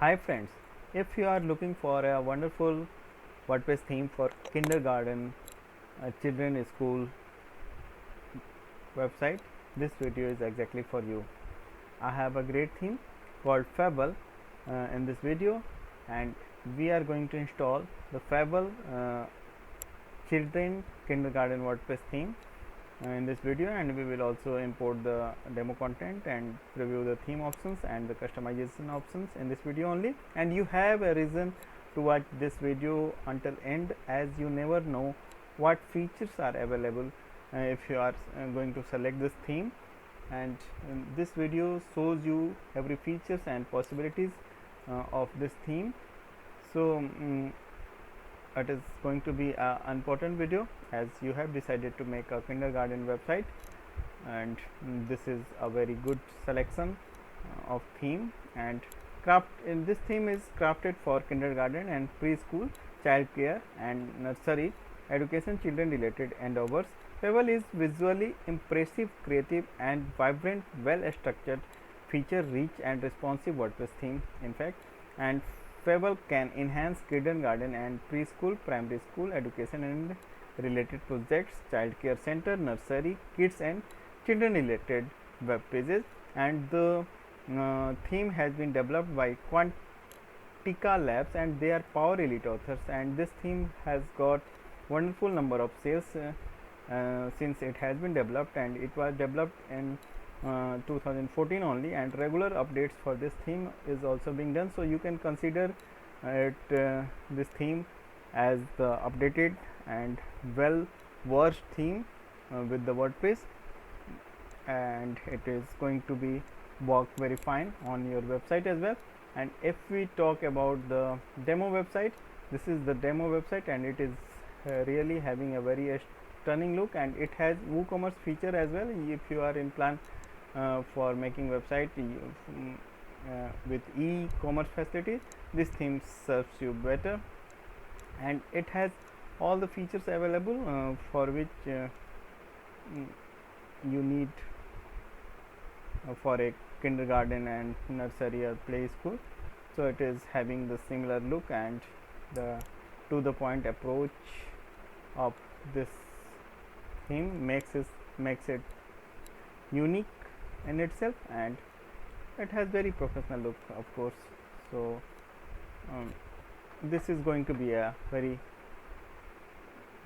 Hi friends, if you are looking for a wonderful WordPress theme for kindergarten, children school website, this video is exactly for you. I have a great theme called Fable in this video, and we are going to install the Fable children kindergarten WordPress theme in this video, and we will also import the demo content and preview the theme options and the customization options in this video only. And you have a reason to watch this video until end, as you never know what features are available if you are going to select this theme. And this video shows you every features and possibilities of this theme. So it is going to be an important video, as you have decided to make a kindergarten website, and this is a very good selection of theme. And in this theme is crafted for kindergarten and preschool, child care and nursery education children related endeavors. Fable is visually impressive, creative and vibrant, well structured, feature rich and responsive WordPress theme in fact. And Fable can enhance kindergarten and preschool, primary school education and related projects, child care center, nursery, kids and children related web pages. And the theme has been developed by Quantica Labs, and they are Power Elite authors. And this theme has got wonderful number of sales since it has been developed, and it was developed in 2014 only, and regular updates for this theme is also being done. So you can consider this theme as the updated and well versed theme with the WordPress, and it is going to be work very fine on your website as well. And if we talk about the demo website, this is the demo website, and it is really having a very stunning look, and it has WooCommerce feature as well. If you are in plan for making website with e-commerce facilities, this theme serves you better, and it has all the features available for which you need for a kindergarten and nursery or play school. So it is having the similar look and the to the point approach of this theme makes it unique in itself, and it has very professional look, of course. So this is going to be a very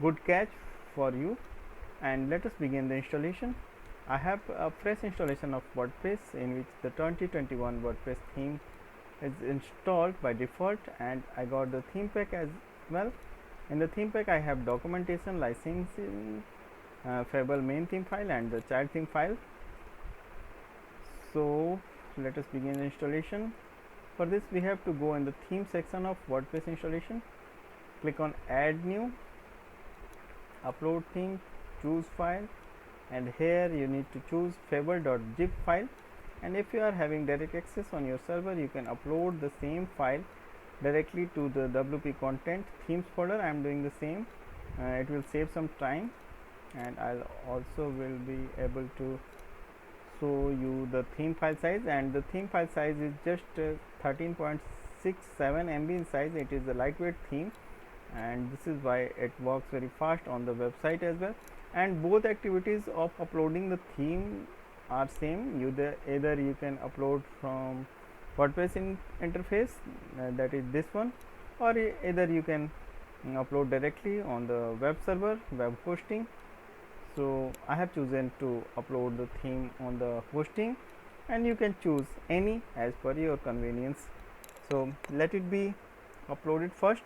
good catch for you. And let us begin the installation. I have a fresh installation of WordPress in which the 2021 WordPress theme is installed by default, and I got the theme pack as well. In the theme pack I have documentation, licensing, Fable main theme file and the child theme file. So let us begin the installation. For this we have to go in the theme section of WordPress installation, click on add new, upload theme, choose file, and here you need to choose fable.zip file. And if you are having direct access on your server, you can upload the same file directly to the WP content themes folder. I am doing the same. It will save some time, and I'll also will be able to show you the theme file size. And the theme file size is just 13.67 MB in size. It is a lightweight theme, and this is why it works very fast on the website as well. And both activities of uploading the theme are same. Either you can upload from WordPress interface, that is this one, or either you can upload directly on the web server, web hosting. So I have chosen to upload the theme on the hosting, and you can choose any as per your convenience. So let it be uploaded first,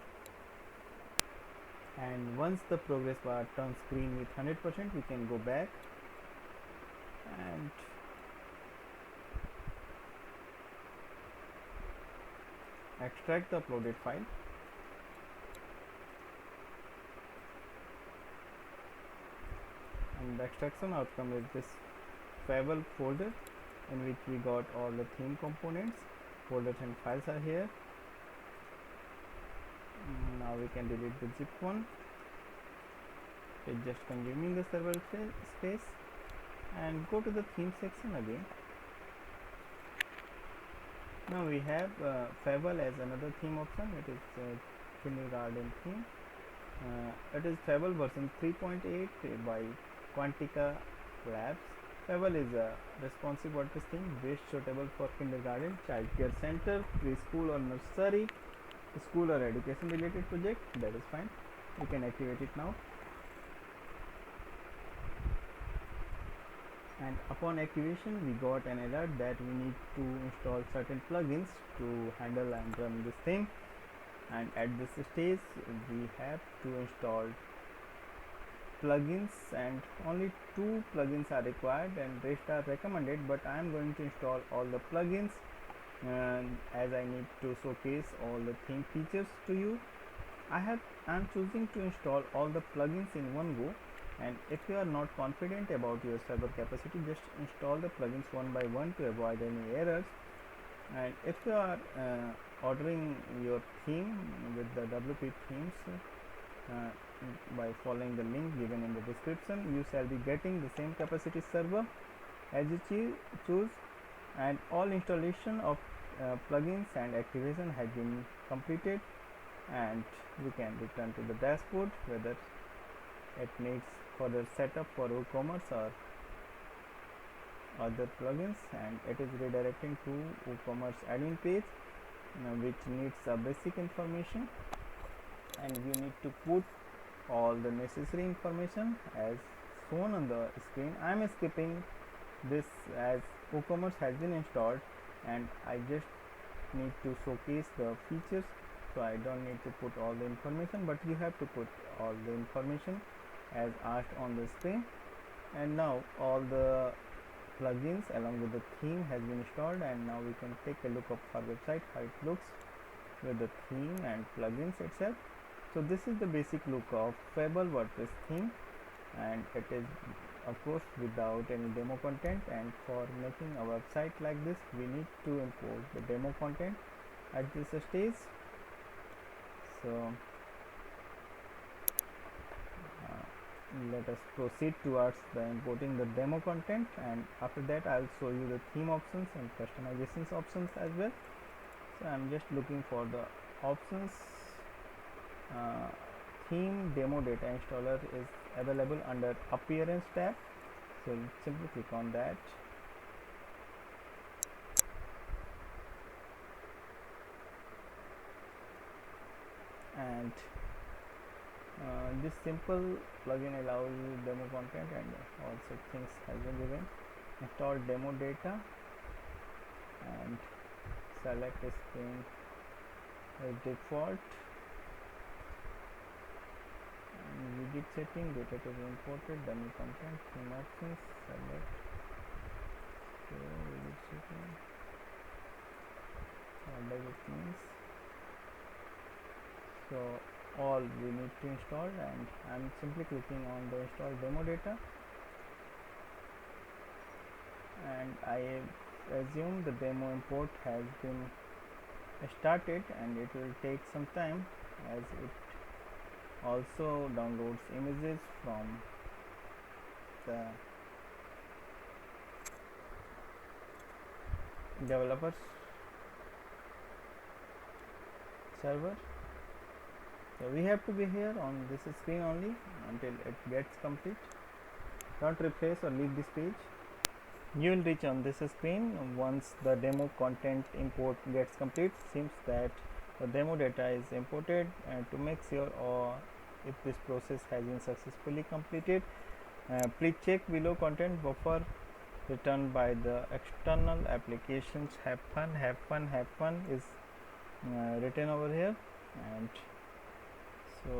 and once the progress bar turns green with 100%, we can go back and extract the uploaded file. And the extraction outcome is this Fable folder, in which we got all the theme components. Folders and files are here. Now we can delete the zip one. It's just consuming the server space, and go to the theme section again. Now we have Fable as another theme option. It is kindergarten theme. It is Fable version 3.8 by Quantica Labs. Fable is a responsive WordPress theme based suitable for kindergarten, childcare center, preschool or nursery, school or education related project. That is fine. We can activate it now. And upon activation we got an alert that we need to install certain plugins to handle and run this theme, and at this stage we have to install plugins, and only 2 plugins are required and rest are recommended, but I am going to install all the plugins as I need to showcase all the theme features to you. I am choosing to install all the plugins in one go, and if you are not confident about your server capacity, just install the plugins one by one to avoid any errors. And if you are ordering your theme with the WP themes by following the link given in the description, you shall be getting the same capacity server as you choose, and all installation of plugins and activation has been completed, and we can return to the dashboard whether it needs further setup for WooCommerce or other plugins, and it is redirecting to WooCommerce admin page which needs a basic information, and you need to put all the necessary information as shown on the screen. I am skipping this as WooCommerce has been installed and I just need to showcase the features, so I don't need to put all the information, but you have to put all the information as asked on the screen. And now all the plugins along with the theme has been installed, and now we can take a look of our website how it looks with the theme and plugins itself. So this is the basic look of Fable WordPress theme, and it is of course without any demo content, and for making a website like this we need to import the demo content at this stage. So let us proceed towards the importing the demo content, and after that I will show you the theme options and customizations options as well. So I am just looking for the options. Theme demo data installer is available under appearance tab, so simply click on that. And this simple plugin allows you demo content, and also things has been given. Install demo data and select screen as default, and widget setting, data to be imported, demo content, theme options, select. So widget setting, what does it means? So all we need to install, and I am simply clicking on the install demo data, and I assume the demo import has been started, and it will take some time as it also downloads images from the developers server. So we have to be here on this screen only until it gets complete. Don't refresh or leave this page. You will reach on this screen once the demo content import gets complete. Seems that the demo data is imported, and to make sure if this process has been successfully completed, please check below content buffer returned by the external applications. Have fun is written over here, and so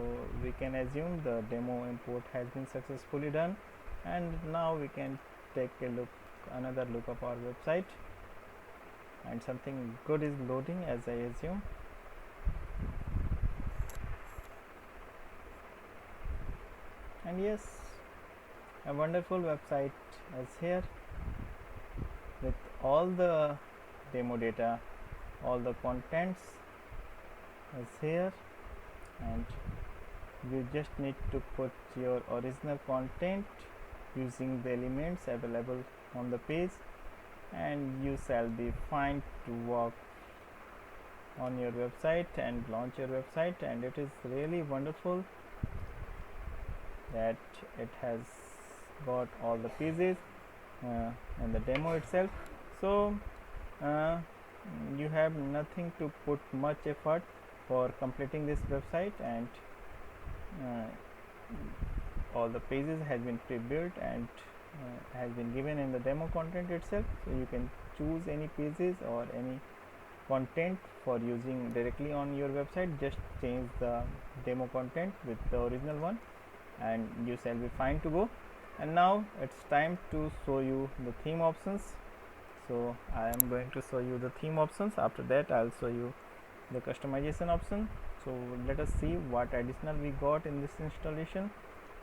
we can assume the demo import has been successfully done, and now we can take another look of our website, and something good is loading as I assume. And yes, a wonderful website is here with all the demo data, all the contents is here, and you just need to put your original content using the elements available on the page, and you shall be fine to work on your website and launch your website, and it is really wonderful that it has got all the pages and the demo itself. So uh, you have nothing to put much effort for completing this website, and all the pages has been pre-built and has been given in the demo content itself. So you can choose any pages or any content for using directly on your website. Just change the demo content with the original one and you shall be fine to go. And now it's time to show you the theme options. So I am going to show you the theme options. After that I'll show you the customization option. So let us see what additional we got in this installation.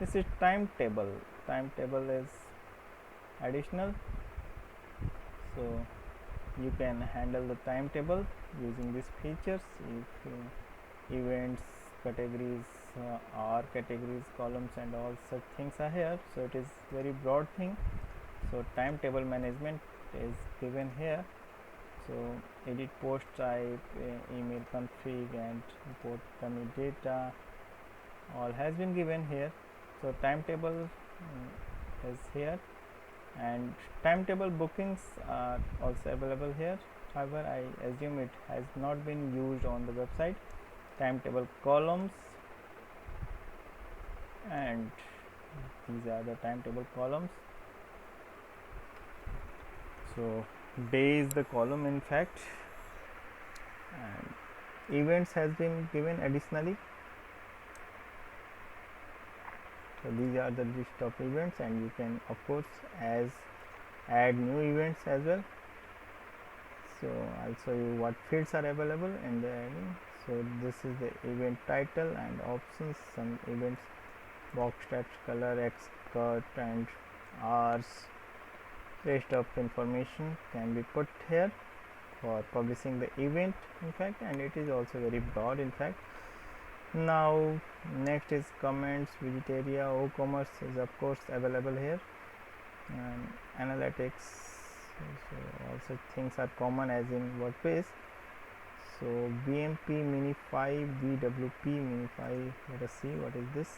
This is timetable. Timetable is additional, so you can handle the timetable using these features. If events, categories, R categories, columns and all such things are here, so it is very broad thing. So timetable management is given here. So edit post type, email config and import commit data, all has been given here. So timetable is here, and timetable bookings are also available here. However, I assume it has not been used on the website. Timetable columns, and these are the timetable columns. So day is the column in fact, and events has been given additionally. So these are the list of events, and you can of course add new events as well. So I'll show you what fields are available in the admin. So this is the event title and options, some events, box types, color, xcut and hours. Rest of information can be put here for publishing the event in fact, and it is also very broad in fact. Now next is comments, widget area, WooCommerce is of course available here, and analytics. So also things are common as in WordPress. So BMP Minify, BWP Minify, let us see what is this.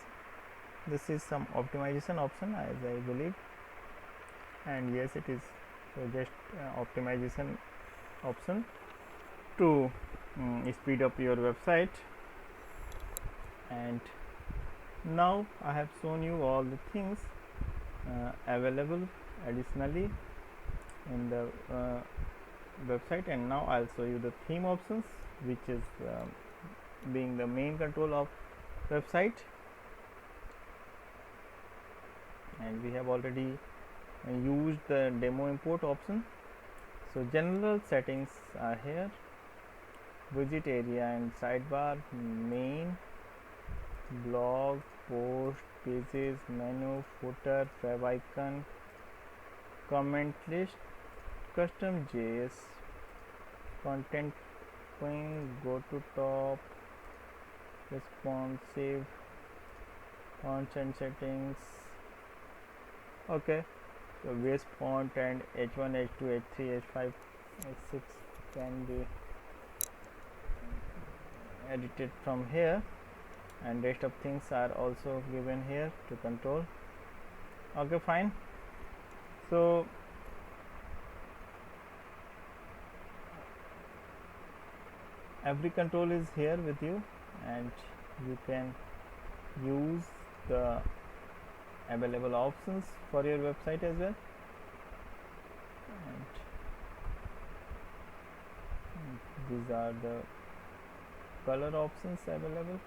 This is some optimization option as I believe, and yes it is. So just optimization option to speed up your website. And now I have shown you all the things available additionally in the website, and now I'll show you the theme options, which is being the main control of website. And we have already used the demo import option. So general settings are here, widget area and sidebar, main, blog, post, pages, menu, footer, favicon, comment list, custom JS, content queuing, go to top, responsive, fonts and settings. Okay, so base font and H1, H2, H3, H5, H6 can be edited from here, and rest of things are also given here to control. Okay, fine. So every control is here with you, and you can use the available options for your website as well. And these are the color options available,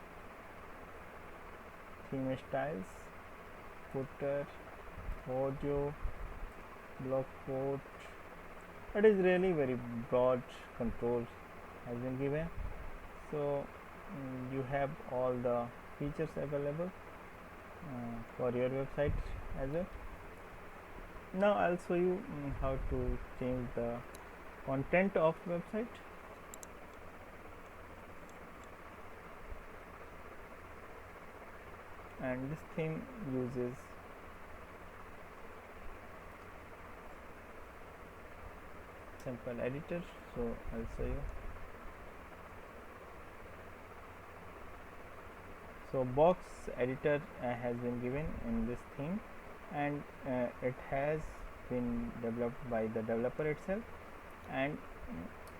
theme styles, footer, audio, blog quote. It is really very broad controls has been given. So you have all the features available for your website as well. Now I'll show you how to change the content of website. And this theme uses simple editor, so I'll show you. So box editor has been given in this theme, and it has been developed by the developer itself, and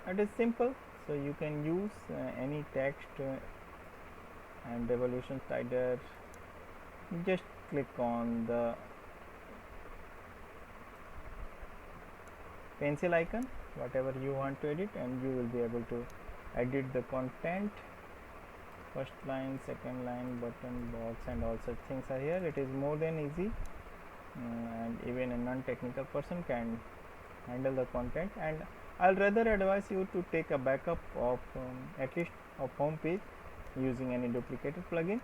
it is simple. So you can use any text and revolution slider. Just click on the pencil icon, whatever you want to edit, and you will be able to edit the content. First line, second line, button, box, and all such things are here. It is more than easy, and even a non-technical person can handle the content. And I'll rather advise you to take a backup of at least of home page using any duplicated plugin,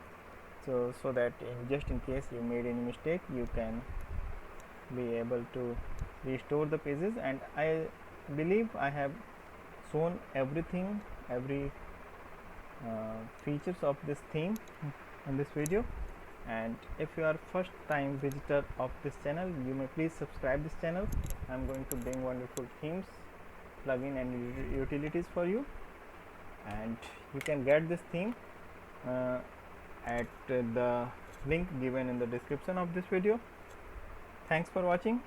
so that just in case you made any mistake, you can be able to restore the pages. And I believe I have shown everything, every features of this theme in this video. And if you are first time visitor of this channel, you may please subscribe this channel. I'm going to bring wonderful themes, plugin and utilities for you, and you can get this theme at the link given in the description of this video. Thanks for watching.